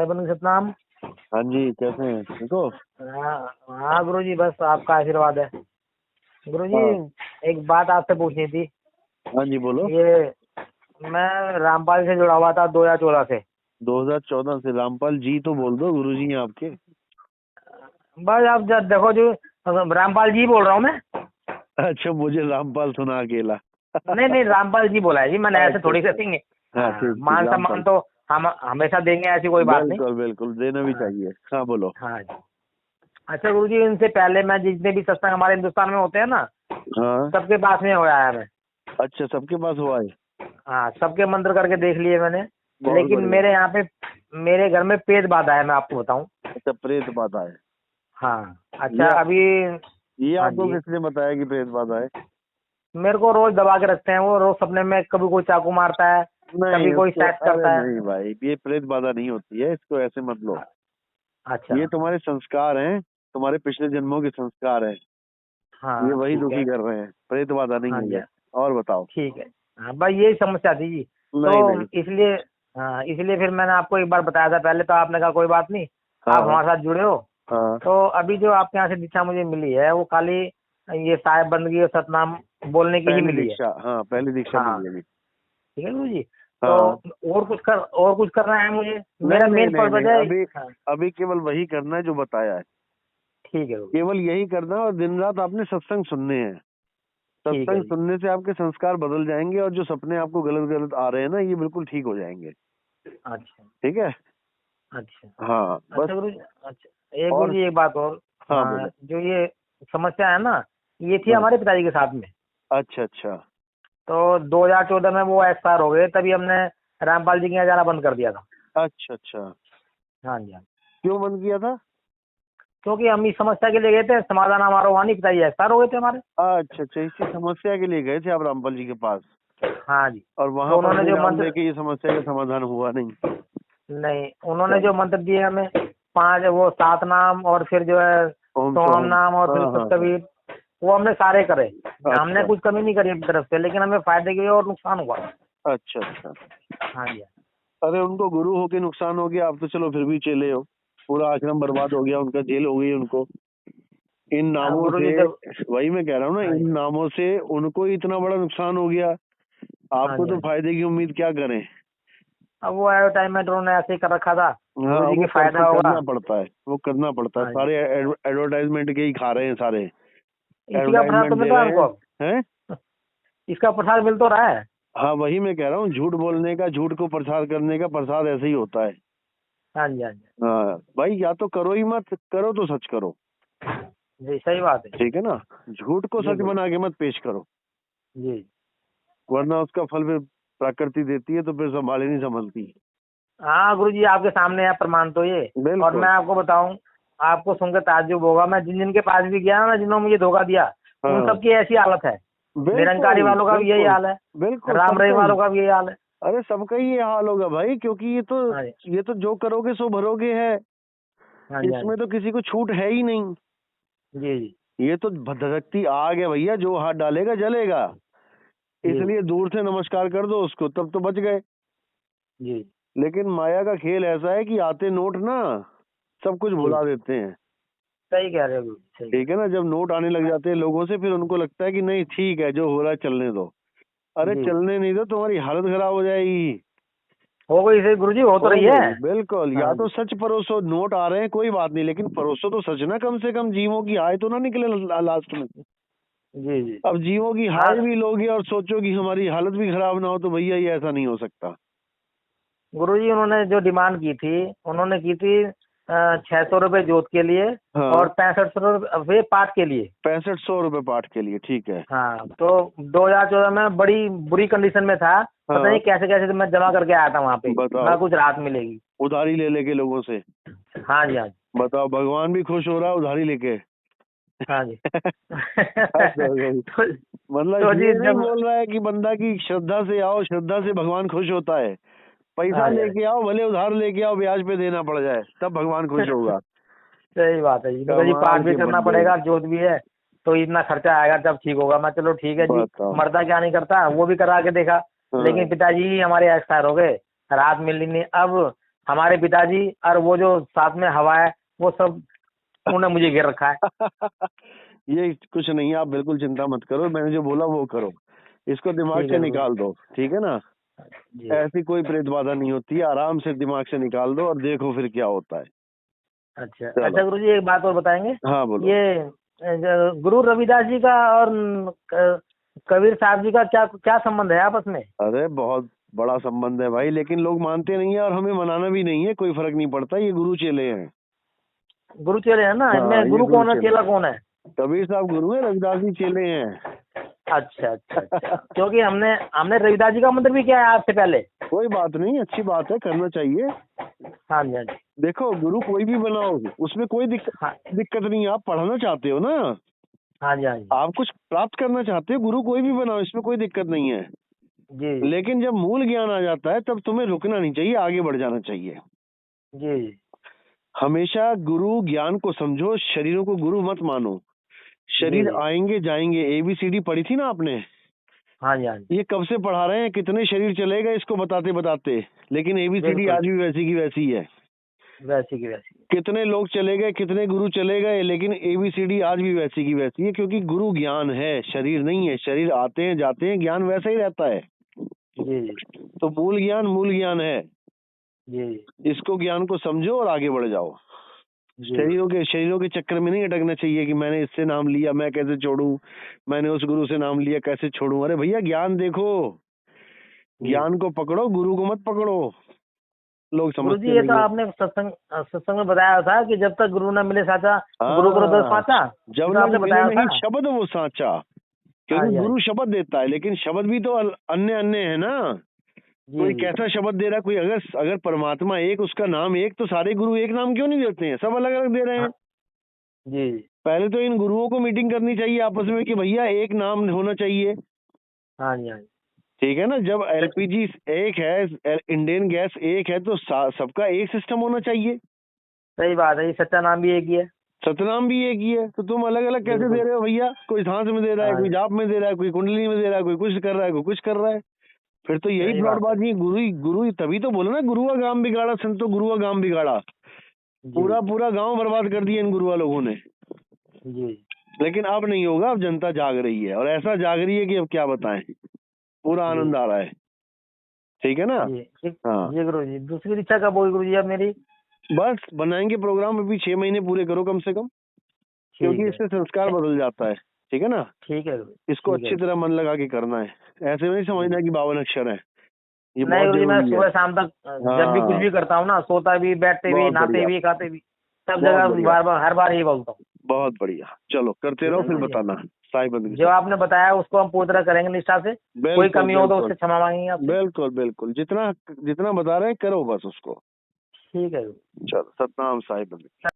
बन सतनाम। हाँ जी, कैसे हैं? ठीक हो? हाँ गुरु जी, बस आपका आशीर्वाद है। गुरु जी, हाँ एक बात आपसे पूछनी थी। हाँ जी, बोलो। ये मैं रामपाल से जुड़ा हुआ था 2014 से। 2014 से रामपाल जी तो बोल दो, गुरु जी हैं आपके। बस आप जब देखो जो रामपाल जी बोल रहा हूँ मैं। अच्छा, मुझे रामपाल सुना अकेला। नहीं नहीं, रामपाल जी बोला है जी, मैंने ऐसे अच्छा थोड़ी अच्छा, करेंगे। हाँ हाँ, ठीक ठीक, मान रामपाल। सम्मान तो हम हमेशा देंगे, ऐसी कोई बात नहीं। बिल्कुल बिल्कुल, देना भी हाँ चाहिए। हाँ बोलो। हाँ जी। अच्छा गुरु जी, इनसे पहले मैं जितने भी सत्संग हमारे हिंदुस्तान में होते हैं ना, हाँ, सबके पास में हो आया मैं। अच्छा, सबके पास हुआ है। हाँ, सबके मंत्र करके देख लिए मैंने। बहुत लेकिन बढ़िया। मेरे यहाँ पे मेरे घर में पेट बाधा है, मैं आपको बताऊं। अच्छा, प्रेत बाधा है। हाँ। अच्छा ये अभी। ये हाँ आपको जी। किसने बताया कि प्रेत बाधा है? मेरे को रोज दबा के रखते हैं वो, रोज सपने में कभी कोई चाकू मारता है, नहीं, कभी कोई उसको सेक्स अरे करता है। नहीं भाई, ये प्रेत बाधा नहीं होती है, इसको ऐसे मत लो। अच्छा। ये तुम्हारे संस्कार हैं, तुम्हारे पिछले जन्मों के संस्कार हैं। ये हाँ वही ठीक है। दुखी कर रहे हैं, प्रेत बाधा नहीं हाँ हुई जी। है। और बताओ। ठीक है। हाँ भाई, यही समस्या थी जी। तो नहीं नहीं। इसलिए, हाँ इसलिए फिर मैंने आपको एक बार बताया था पहले, तो आपने कहा कोई बात नहीं, आप हाँ हमारे साथ जुड़े हो। हाँ, तो अभी जो आपके यहाँ से दीक्षा मुझे मिली है, वो खाली ये साहेब बंदगी और सतनाम बोलने की ही पहली मिली है। दीक्षा, हाँ पहली दीक्षा हाँ मिली अभी। ठीक है गुरु जी। तो हाँ, और कुछ करना है मुझे, मेरा नहीं नहीं मेन नहीं पर्पज नहीं, है। अभी हाँ अभी केवल वही करना है जो बताया है। ठीक है गुरु जी। केवल यही करना है, और दिन रात आपने सत्संग सुनने हैं। ठीक है सत्संग जी। सुनने से आपके संस्कार बदल जाएंगे, और जो सपने आपको गलत गलत आ रहे हैं ना, ये बिल्कुल ठीक हो जाएंगे। अच्छा ठीक है। अच्छा। हाँ बस। अच्छा गुरु जी। अच्छा एक गुरु और जी, एक बात और। हाँ हाँ, बोलो। जो ये समस्या है ना, ये थी हाँ, हमारे पिताजी के साथ में। अच्छा अच्छा। तो 2014 में वो एक्सपायर हो गए, तभी हमने रामपाल जी के यहाँ जाना बंद कर दिया था। अच्छा अच्छा, हाँ जी हाँ। क्यों बंद किया था? क्योंकि हम इस समस्या के लिए गए थे, समाधान हमारा वहाँ नहीं, पिताजी एक्सपायर हो गए थे हमारे। अच्छा अच्छा, इसी समस्या के लिए गए थे आप रामपाल जी के पास, हाँ जी। और वहां तो पर उन्होंने भी जो नाम मंत्र, लेके ये समस्या का समाधान हुआ नहीं। नहीं उन्होंने जो मंत्र दिए हमें, 5 वो 7 नाम, और फिर जो है ओम सोहम सोहम। नाम, और फिर हाँ हाँ हाँ। सतकबीर, वो हमने सारे करे। हमने अच्छा कुछ कमी नहीं करी अपनी तरफ से, लेकिन हमें फायदे के लिए और नुकसान हुआ। अच्छा अच्छा। हाँ जी। अरे उनको गुरु होके नुकसान हो गया, आप तो चलो फिर भी चेले हो। पूरा आश्रम बर्बाद हो गया उनका, जेल हो गई उनको इन नामों गुरु से। जी जब, वही मैं कह रहा हूँ ना, हाँ जी इन नामों से उनको ही इतना बड़ा नुकसान हो गया। हाँ आपको जी तो हाँ जी। फायदे की उम्मीद क्या करें। अब वो एडवर्टाइजमेंट उन्होंने ऐसे ही कर रखा था, हाँ, गुरु जी वो के फायदा होगा। करना पड़ता है, वो करना पड़ता है। हाँ जी। सारे एडवर्टाइजमेंट के ही खा रहे हैं सारे। इसी का प्रसाद तो एडवर्टाइजमेंट मिल दे रहा है रहे हमको हैं। अब। हैं? इसका प्रसाद मिल तो रहा है। हाँ, वही मैं कह रहा हूँ, झूठ बोलने का, झूठ को प्रसार करने का प्रसाद ऐसे ही होता है। हाँ जी हाँ जी। हाँ भाई, या तो करो ही मत, करो तो सच करो। जी सही बात है। ठीक है ना। झूठ को जी सच गुरु बना के मत पेश करो, जी। वरना उसका फल फिर प्रकृति देती है, तो फिर संभाले नहीं संभलती। हाँ गुरु जी, आपके सामने है प्रमाण तो ये। और बिल्कुल। मैं आपको बताऊं, आपको सुनकर ताज्जुब होगा, मैं जिन जिन के पास भी गया ना, जिन्होंने मुझे धोखा दिया, उन हाँ, सबकी ऐसी हालत है। निरंकारी बिल्कुल वालों का भी यही बिल्कुल हाल है, बिल्कुल, राम रहीम सबका ही। वालों का भी यही हाल है। अरे सबका ही ये हाल होगा भाई, क्योंकि हाँ जी ये तो जो करोगे सो भरोगे है। हाँ जी हाँ इसमें तो किसी को छूट है ही नहीं। जी। जी ये तो धधकती आग है भैया, जो हाथ डालेगा जलेगा। जी इसलिए दूर से नमस्कार कर दो उसको, तब तो बच गए। जी लेकिन माया का खेल ऐसा है कि आते नोट ना सब कुछ जी। भुला देते हैं। सही कह रहे हो गुरु जी, सही कह ठीक है ना, जब नोट आने लग जाते हैं लोगों से, फिर उनको लगता है कि नहीं ठीक है, जो हो रहा है चलने दो। अरे रहे। जी चलने नहीं दो, तुम्हारी हालत खराब हो जाएगी। हो गई सही गुरु जी, हो तो हो रही है। गई, बिल्कुल। या हाँ तो जी सच परोसो, नोट आ रहे हैं कोई बात नहीं, लेकिन परोसो तो सच ना, कम से कम जीवों की हाय तो ना निकले लास्ट में। जी जी। अब जीवों की हाँ हाय भी लोगे और सोचो कि हमारी हालत भी खराब ना हो, तो भैया ये ऐसा नहीं हो सकता। गुरु जी, उन्होंने जो डिमांड की थी, उन्होंने की थी 600 रुपये जोत के लिए, हाँ, और 6500 रुपये पाठ के लिए। 6500 रुपये पाठ के लिए, ठीक है। हाँ, तो 2014 में बड़ी बुरी कंडीशन में था, पता हाँ, नहीं कैसे कैसे तो मैं जमा करके आया था वहाँ पे, बताओ। मैं कुछ राहत मिलेगी। उधारी ले लेके लोगों से। हाँ जी हाँ जी बताओ, भगवान भी खुश हो रहा है उधारी लेके। हाँ जी। हद हो गई। तो, मतलब तो जी ये नहीं जब, बोल रहा है कि बंदा की श्रद्धा से आओ, श्रद्धा से भगवान खुश होता है। पैसा हाँ जी हाँ जी, लेके आओ, भले उधार लेके आओ, ब्याज पे देना पड़ जाए, तब भगवान खुश होगा। सही बात है जी। तो जी पाठ कमाल भी के करना बंदे। पड़ेगा, जोत भी है, तो इतना खर्चा आएगा तब ठीक होगा। मैं चलो ठीक है जी, बताओ। मर्दा क्या नहीं करता, वो भी करा के देखा। हाँ, लेकिन पिताजी हमारे एक्सपायर हो गए, राहत मिली नहीं। अब हमारे पिताजी और वो जो साथ में हवा है वो सब उन्होंने मुझे घेर रखा है। ये कुछ नहीं, आप बिल्कुल चिंता मत करो, मैंने जो बोला वो करो, इसको दिमाग ठीक से है निकाल दो, ठीक है ना। जी। ऐसी कोई प्रेत बाधा नहीं होती है, आराम से दिमाग से निकाल दो और देखो फिर क्या होता है। अच्छा चलो। अच्छा गुरुजी, एक बात और बताएंगे। हाँ बोलो। ये गुरु रविदास जी का और कबीर साहब जी का क्या क्या संबंध है आपस में? अरे बहुत बड़ा संबंध है भाई, लेकिन लोग मानते नहीं है और हमें मनाना भी नहीं है, कोई फर्क नहीं पड़ता, ये गुरु चेले हैं। गुरु चेले है ना, हाँ, इनमें ये गुरु गुरु कौन है चेले। चेला कौन है? कबीर साहब गुरु है, रविदास जी चेले हैं। अच्छा अच्छा अच्छा क्योंकि हमने हमने रविदास जी का मंदिर भी किया है आपसे पहले। कोई बात नहीं, अच्छी बात है, करना चाहिए। हाँ जी हाँ जी। देखो गुरु कोई भी बनाओ, उसमें कोई हाँ दिक्कत नहीं है। आप पढ़ाना चाहते हो ना, हाँ जी हाँ जी। आप कुछ प्राप्त करना चाहते हो, गुरु कोई भी बनाओ, इसमें कोई दिक्कत नहीं है। जी लेकिन जब मूल ज्ञान आ जाता है तब तुम्हें रुकना नहीं चाहिए, आगे बढ़ जाना चाहिए। जी हमेशा गुरु ज्ञान को समझो, शरीरों को गुरु मत मानो। शरीर जी। आएंगे जाएंगे, ABCD पढ़ी थी ना आपने, हाँ जी हाँ जी। ये कब से पढ़ा रहे हैं, कितने शरीर चलेगा इसको बताते बताते, लेकिन ABCD बिल्कुल आज भी वैसी की वैसी है। वैसी की वैसी। कितने लोग चले गए, कितने गुरु चले गए, लेकिन ABCD आज भी वैसी की वैसी है, क्योंकि गुरु ज्ञान है, शरीर नहीं है। शरीर आते हैं जाते हैं, ज्ञान वैसा ही रहता है। जी जी तो मूल ज्ञान है, जी इसको ज्ञान को समझो और आगे बढ़ जाओ। जी शरीरों के चक्कर में नहीं अटकना चाहिए कि मैंने इससे नाम लिया मैं कैसे छोड़ूं, मैंने उस गुरु से नाम लिया कैसे छोड़ूं। अरे भैया ज्ञान देखो, जी। ज्ञान को पकड़ो, गुरु को मत पकड़ो। लोग गुरुजी समझते ये नहीं तो है। आपने सत्संग में बताया था कि जब तक गुरु न मिले साचा गुरु करो दस हाँ, पाचा। जब ये तो न आपने मिले बताया था। नहीं शब्द वो साचा, हाँ क्योंकि जी हाँ गुरु जी। शब्द देता है, लेकिन शब्द भी तो अन्य अन्य है ना। जी कोई जी कैसा शब्द दे रहा है, कोई अगर अगर परमात्मा एक, उसका नाम एक, तो सारे गुरु एक नाम क्यों नहीं देते हैं, सब अलग अलग दे रहे हैं। हाँ जी पहले तो इन गुरुओं को मीटिंग करनी चाहिए आपस में कि भैया एक नाम होना चाहिए, हाँ जी हाँ जी। ठीक है ना। जब LPG एक है, इंडियन गैस एक है, तो सबका एक सिस्टम होना चाहिए। सही बात है, ये सच्चा नाम भी एक ही है। सतनाम भी एक ही है, तो तुम अलग अलग कैसे दे बिल्कुल। रहे हो भैया। कोई सांस में दे रहा है, हाँ कोई जाप में दे रहा है, कोई कुंडली में दे रहा है, कोई कुछ कर रहा है, कोई कुछ कर रहा है। फिर तो यही सही बात है। फ्रॉडबाजी है। गुरु तभी तो बोला ना, गुरु का काम बिगाड़ा संतो, गुरु का काम बिगाड़ा। जी पूरा पूरा गांव बर्बाद कर दिया इन गुरुआ लोगों ने। जी लेकिन अब नहीं होगा, अब जनता जाग रही है, और ऐसा जाग रही है कि अब क्या बताएं, पूरा जी आनंद आ रहा है, ठीक है ना। जी हाँ, जी गुरु जी, दूसरी दीक्षा कब होगी गुरु जी अब मेरी? बस बनाएंगे प्रोग्राम, अभी 6 महीने पूरे करो कम से कम, ठीक क्योंकि है। इससे संस्कार बदल जाता है, ठीक है ना। ठीक है गुरु, इसको ठीक है। अच्छी तरह मन लगा के करना है, ऐसे नहीं समझना कि 52 अक्षर है, ये नहीं बहुत गुरु जी, मैं जरूरी है। सुबह शाम तक जब भी कुछ हाँ, भी करता हूँ ना, सोता भी, बैठते भी, बहुत नहाते बढ़िया, भी, खाते भी, सब बहुत जगह बढ़िया, बार बार हर बार यही बोलता हूँ। बहुत बढ़िया। चलो करते ठीक रहो, है फिर गुरु जी, बताना साई बंद के जो साथ। आपने बताया उसको हम पूरी तरह करेंगे निष्ठा से। कोई बिल्कुल कमी हो तो उससे बिल्कुल क्षमा मांगेंगे आपसे। बिल्कुल बिल्कुल, जितना जितना बता रहे हैं करो बस उसको। ठीक है गुरु। चलो, सतनाम साई बंद।